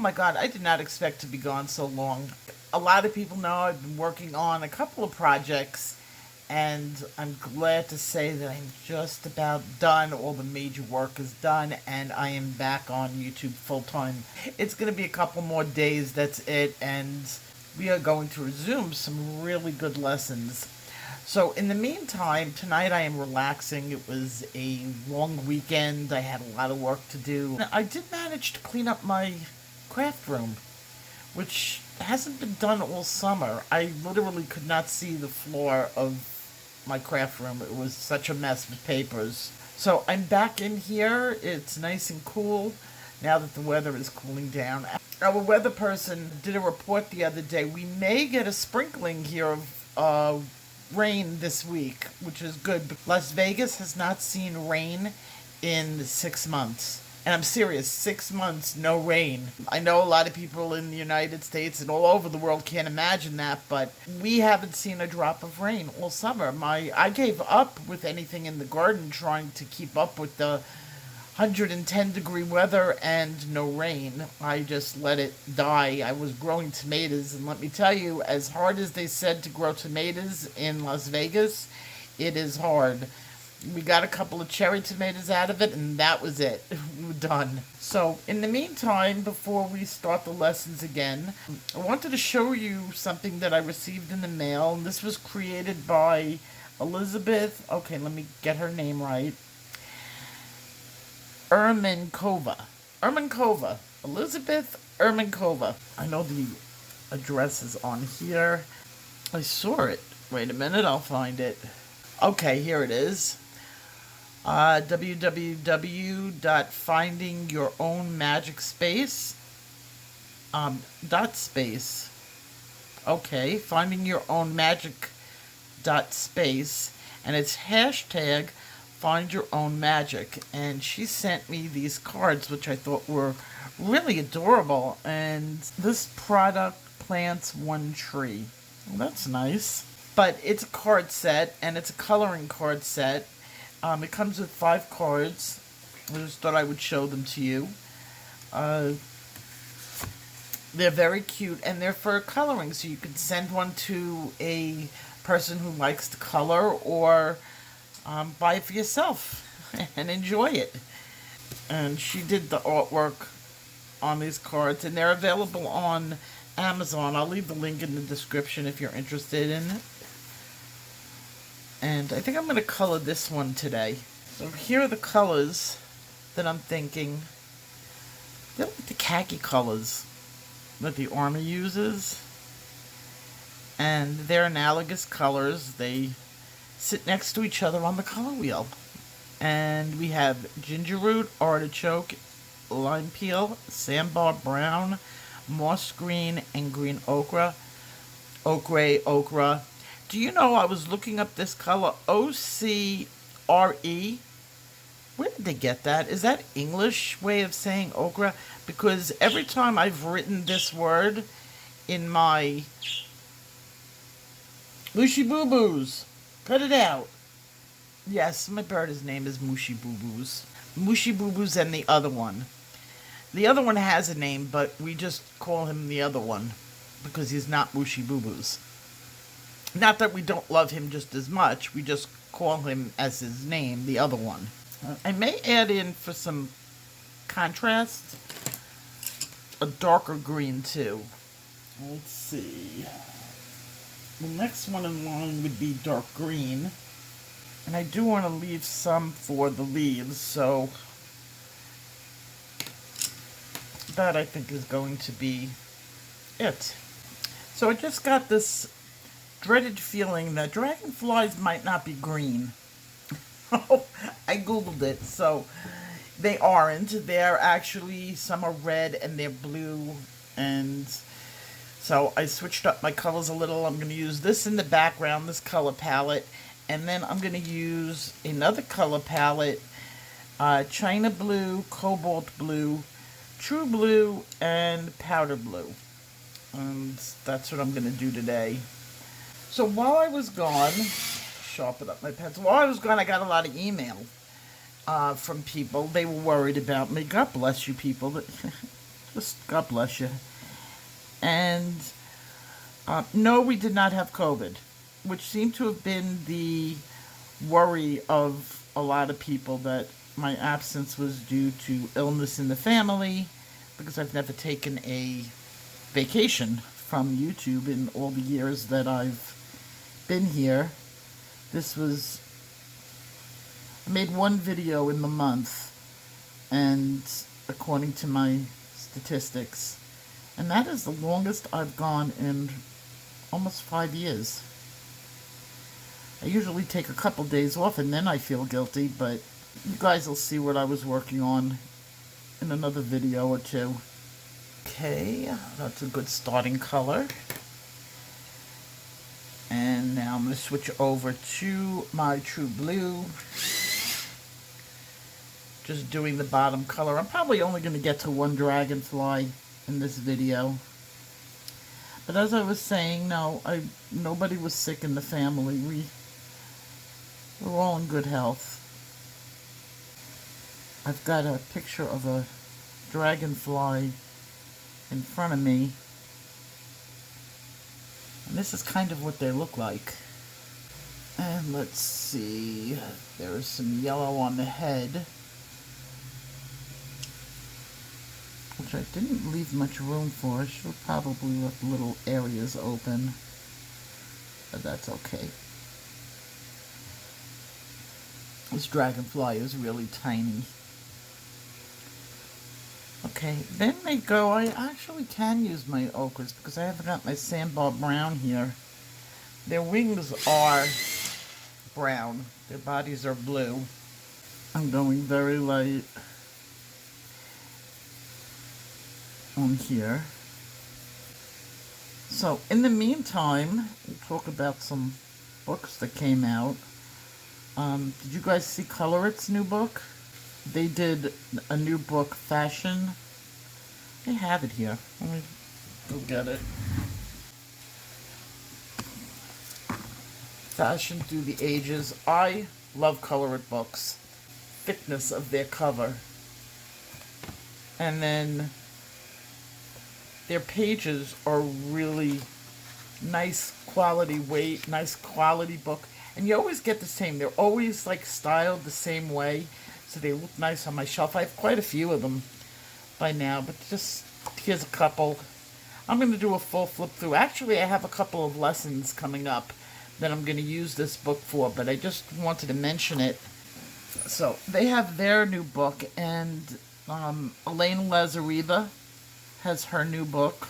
my God, I did not expect to be gone so long. A lot of people know I've been working on a couple of projects, and I'm glad to say that I'm just about done. All the major work is done, and I am back on YouTube full time. It's going to be a couple more days, that's it, and we are going to resume some really good lessons. So, in the meantime, tonight I am relaxing. It was a long weekend. I had a lot of work to do. I did manage to clean up my craft room, which hasn't been done all summer. I literally could not see the floor of my craft room. It was such a mess with papers. So I'm back in here. It's nice and cool now that the weather is cooling down. Our weather person did a report the other day. We may get a sprinkling here of rain this week, which is good. Las Vegas has not seen rain in 6 months. And I'm serious, 6 months, no rain. I know a lot of people in the United States and all over the world can't imagine that, but we haven't seen a drop of rain all summer. I gave up with anything in the garden trying to keep up with the 110-degree weather and no rain. I just let it die. I was growing tomatoes, and let me tell you, as hard as they said to grow tomatoes in Las Vegas, it is hard. We got a couple of cherry tomatoes out of it, and that was it. We were done. So, in the meantime, before we start the lessons again, I wanted to show you something that I received in the mail. And this was created by Elizabeth. Okay, let me get her name right. Ermenkova. Ermenkova. Elizabeth Ermenkova. I know the address is on here. I saw it. Wait a minute, I'll find it. Okay, here it is. www.findingyourownmagicspace dot space. Okay, finding your own magic dot space, and it's hashtag find your own magic. And she sent me these cards, which I thought were really adorable. And this product plants one tree. Well, that's nice. But it's a card set, and it's a coloring card set. It comes with 5 cards. I just thought I would show them to you. They're very cute, and they're for coloring, so you could send one to a person who likes to color, or buy it for yourself and enjoy it. And she did the artwork on these cards, and they're available on Amazon. I'll leave the link in the description if you're interested in it. And I think I'm going to color this one today. So here are the colors that I'm thinking. They're like the khaki colors that the Army uses. And they're analogous colors. They sit next to each other on the color wheel. And we have ginger root, artichoke, lime peel, sandbar brown, moss green, and green ochre. Ochre. Do you know I was looking up this color, OCRE? Where did they get that? Is that English way of saying ochre? Because every time I've written this word in my Mushy Boo Boos, cut it out. Yes, my bird's name is Mushy Boo Boos. Mushy Boo Boos and the other one. The other one has a name, but we just call him the other one because he's not Mushy Boo Boos. Not that we don't love him just as much, we just call him as his name, the other one. I may add in, for some contrast, a darker green too. Let's see. The next one in line would be dark green. And I do want to leave some for the leaves, so that I think is going to be it. So I just got this dreaded feeling that dragonflies might not be green. I googled it, so they aren't. They're actually, some are red and they're blue, and so I switched up my colors a little. I'm going to use this in the background, this color palette, and then I'm going to use another color palette, China Blue, Cobalt Blue, True Blue, and Powder Blue. And that's what I'm going to do today. So while I was gone, sharpen up my pencil. While I was gone, I got a lot of email from people. They were worried about me. God bless you people. Just God bless you. And no, we did not have COVID, which seemed to have been the worry of a lot of people, that my absence was due to illness in the family, because I've never taken a vacation from YouTube in all the years that I've been here. I made one video in the month, and according to my statistics, and that is the longest I've gone in almost 5 years. I usually take a couple days off and then I feel guilty, but you guys will see what I was working on in another video or two. Okay, that's a good starting color. And now I'm going to switch over to my True Blue. Just doing the bottom color. I'm probably only going to get to one dragonfly in this video. But as I was saying, no, nobody was sick in the family. We're all in good health. I've got a picture of a dragonfly in front of me. And this is kind of what they look like. And let's see, there's some yellow on the head, which I didn't leave much room for. I should have probably left little areas open, but that's okay. This dragonfly is really tiny. Okay, then they go, I actually can use my ochres because I haven't got my sandbar brown here. Their wings are brown, their bodies are blue. I'm going very light on here. So, in the meantime, we'll talk about some books that came out. Did you guys see Colorit's new book? They did a new book, Fashion. They have it here. Let me go get it. Fashion Through the Ages. I love Colorit books. Thickness of their cover. And then their pages are really nice quality weight, nice quality book. And you always get the same. They're always like styled the same way, so they look nice on my shelf. I have quite a few of them by now, but just here's a couple. I'm going to do a full flip through. Actually, I have a couple of lessons coming up that I'm going to use this book for, but I just wanted to mention it. So they have their new book, and Elaine Lazareva has her new book,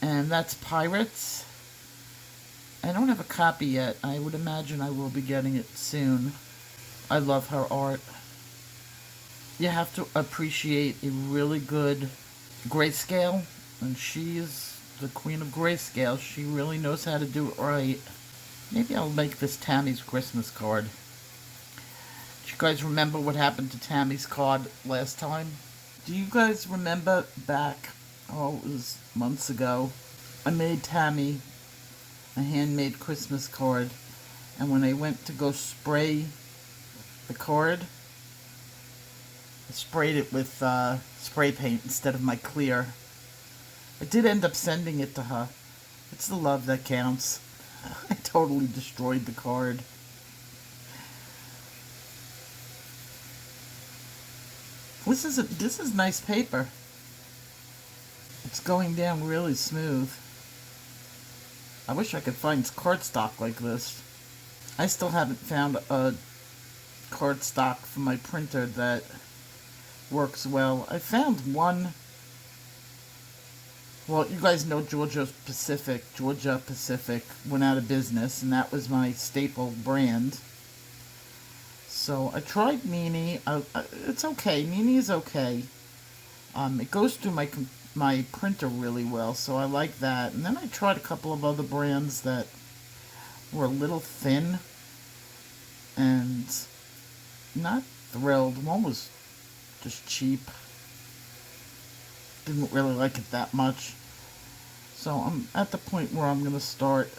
and that's Pirates. I don't have a copy yet. I would imagine I will be getting it soon. I love her art. You have to appreciate a really good grayscale, and she's the queen of grayscale. She really knows how to do it right. Maybe I'll make this Tammy's Christmas card. Do you guys remember what happened to Tammy's card last time? Do you guys remember back, it was months ago, I made Tammy a handmade Christmas card, and when I went to go spray the card, I sprayed it with spray paint instead of my clear. I did end up sending it to her. It's the love that counts. I totally destroyed the card. This is nice paper. It's going down really smooth. I wish I could find cardstock like this. I still haven't found a cardstock for my printer that works well. I found one. Well, you guys know Georgia Pacific went out of business, and that was my staple brand. So I tried Meanie. It's okay. Meanie is okay. It goes through my printer really well, so I like that. And then I tried a couple of other brands that were a little thin and not thrilled. One was just cheap. Didn't really like it that much. So I'm at the point where I'm going to start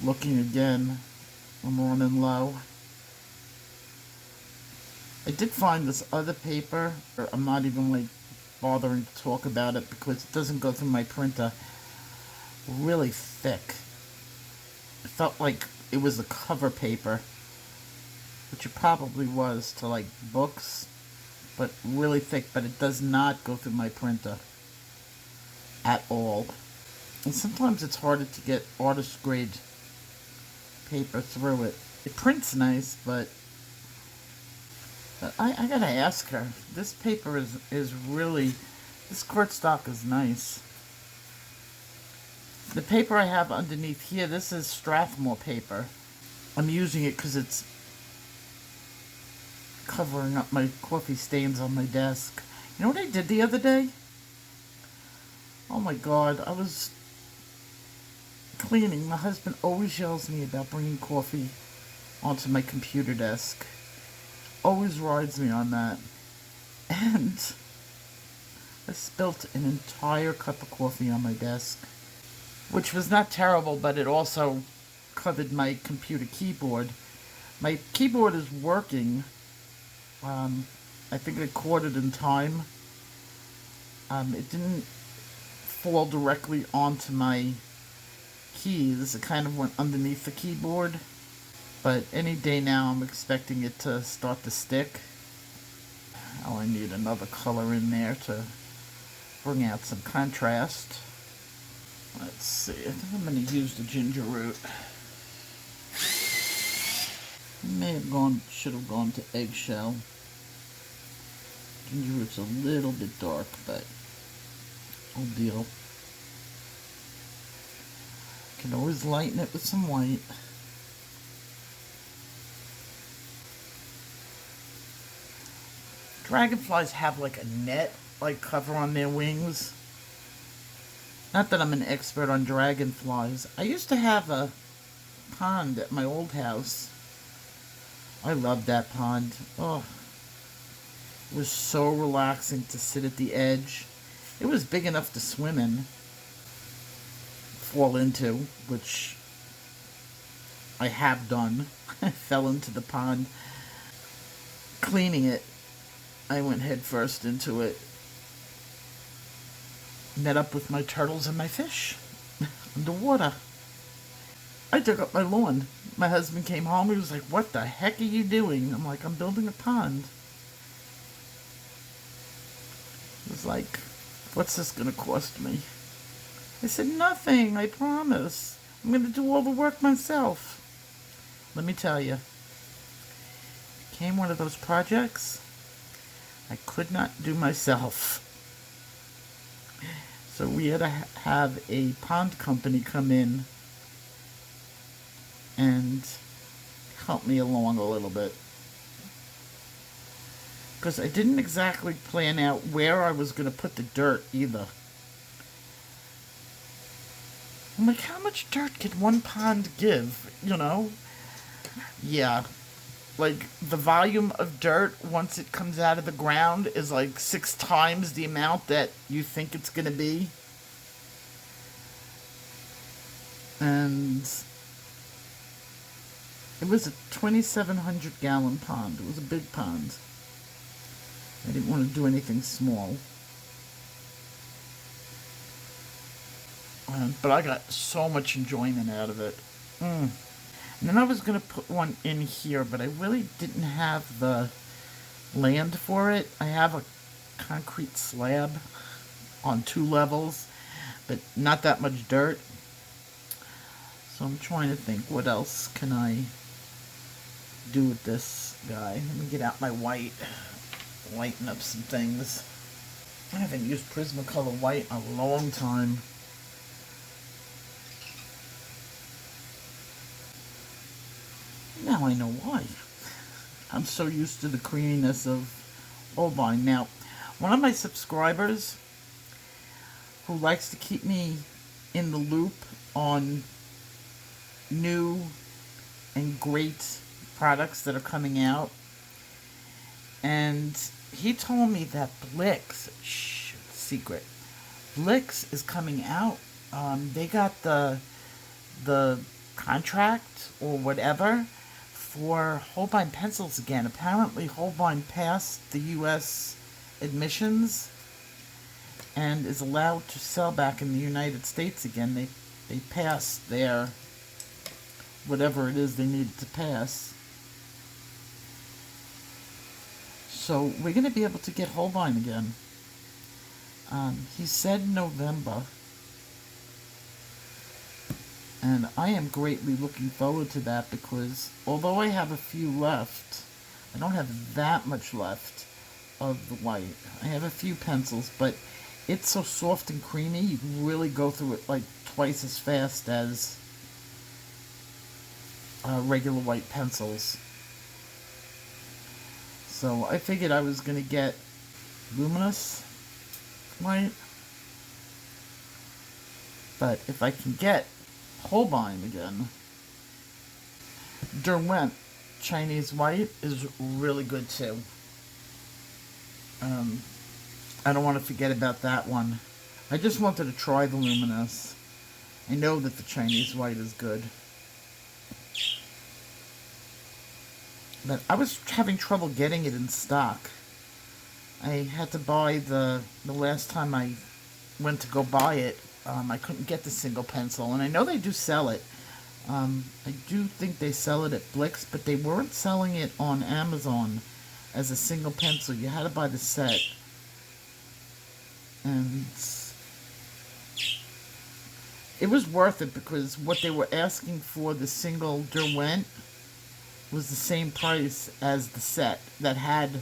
looking again. I'm running low. I did find this other paper. I'm not even like bothering to talk about it because it doesn't go through my printer. Really thick. It felt like it was a cover paper, which it probably was to like books, but really thick, but it does not go through my printer at all. And sometimes it's harder to get artist grade paper through it. It prints nice, but I gotta ask her. This paper is really, this cardstock is nice. The paper I have underneath here, this is Strathmore paper. I'm using it because it's covering up my coffee stains on my desk. You know what I did the other day? Oh my God, I was cleaning. My husband always yells at me about bringing coffee onto my computer desk. Always rides me on that. And I spilt an entire cup of coffee on my desk, which was not terrible, but it also covered my computer keyboard. My keyboard is working. I think I caught it in time. It didn't fall directly onto my keys. It kind of went underneath the keyboard. But any day now I'm expecting it to start to stick. Oh, I need another color in there to bring out some contrast. Let's see, I think I'm going to use the ginger root. Should have gone to eggshell. Ginger root's a little bit dark, but no deal. Can always lighten it with some white. Dragonflies have like a net like cover on their wings. Not that I'm an expert on dragonflies. I used to have a pond at my old house. I loved that pond. Oh, it was so relaxing to sit at the edge. It was big enough to swim in, fall into, which I have done. I fell into the pond. Cleaning it, I went head first into it. Met up with my turtles and my fish underwater. I dug up my lawn. My husband came home. He was like, "What the heck are you doing?" I'm like, "I'm building a pond." He was like, "What's this going to cost me?" I said, "Nothing, I promise. I'm going to do all the work myself." Let me tell you, it became one of those projects I could not do myself. So we had to have a pond company come in and help me along a little bit. Because I didn't exactly plan out where I was going to put the dirt either. I'm like, how much dirt can one pond give, you know? Yeah. Like, the volume of dirt, once it comes out of the ground, is like 6 times the amount that you think it's going to be. And it was a 2,700 gallon pond. It was a big pond. I didn't want to do anything small. But I got so much enjoyment out of it. And then I was going to put one in here, but I really didn't have the land for it. I have a concrete slab on 2 levels, but not that much dirt. So I'm trying to think, what else can I do with this guy? Let me get out my white, lighten up some things. I haven't used Prismacolor white in a long time. Now I know why. I'm so used to the creaminess of Holbein. Now, one of my subscribers who likes to keep me in the loop on new and great products that are coming out, and he told me that Blix, secret, Blix is coming out. They got the contract or whatever for Holbein pencils again. Apparently Holbein passed the U.S. admissions and is allowed to sell back in the United States again. They passed their whatever it is they needed to pass. So we're going to be able to get Holbein again. He said November. And I am greatly looking forward to that because although I have a few left, I don't have that much left of the white. I have a few pencils, but it's so soft and creamy, you can really go through it like twice as fast as regular white pencils. So I figured I was going to get luminous white. But if I can get Holbein again, Derwent Chinese white is really good too. I don't want to forget about that one. I just wanted to try the luminous. I know that the Chinese white is good. But I was having trouble getting it in stock. I had to buy the last time I went to go buy it, I couldn't get the single pencil, and I know they do sell it. I do think they sell it at Blick's, but they weren't selling it on Amazon as a single pencil. You had to buy the set. And it was worth it because what they were asking for the single Derwent was the same price as the set that had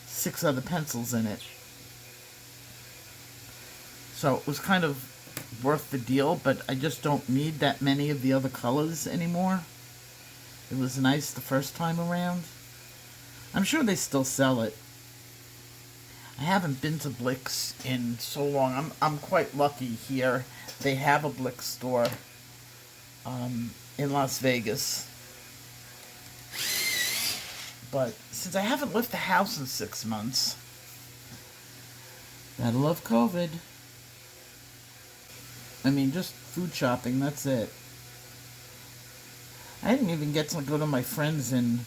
6 other pencils in it. So it was kind of worth the deal, but I just don't need that many of the other colors anymore. It was nice the first time around. I'm sure they still sell it. I haven't been to Blick's in so long. I'm quite lucky here. They have a Blick's store in Las Vegas. But since I haven't left the house in 6 months, gotta love COVID. I mean, just food shopping, that's it. I didn't even get to go to my friends in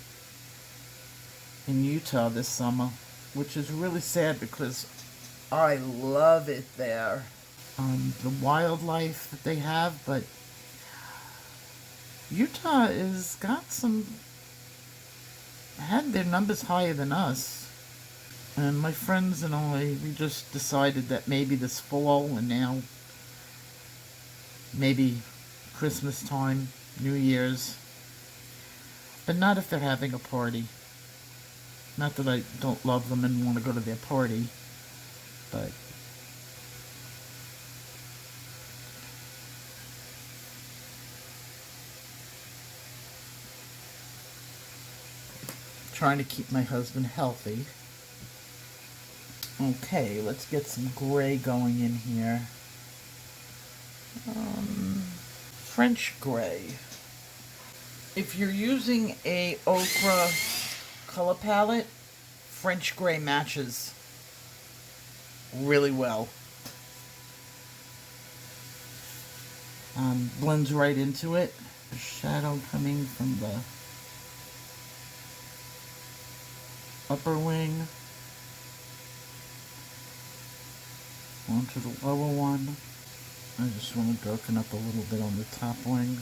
Utah this summer, which is really sad because I love it there. The wildlife that they have, but Utah has got had their numbers higher than us. And my friends and I, we just decided that maybe this fall and now maybe Christmas time, New Year's, but not if they're having a party. Not that I don't love them and want to go to their party, but trying to keep my husband healthy. Okay, let's get some gray going in here. French gray. If you're using a ochre color palette, French gray matches really well. Blends right into it. The shadow coming from the upper wing onto the lower one. I just want to darken up a little bit on the top wing.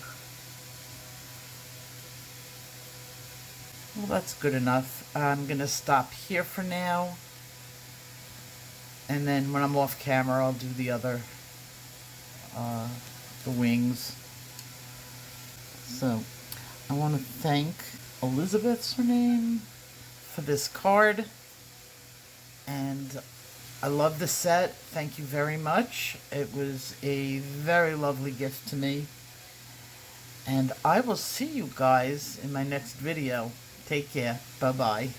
Well, that's good enough. I'm going to stop here for now. And then when I'm off camera, I'll do the other, the wings. So, I want to thank Elizabeth's her name for this card. And I love the set. Thank you very much. It was a very lovely gift to me. And I will see you guys in my next video. Take care. Bye-bye.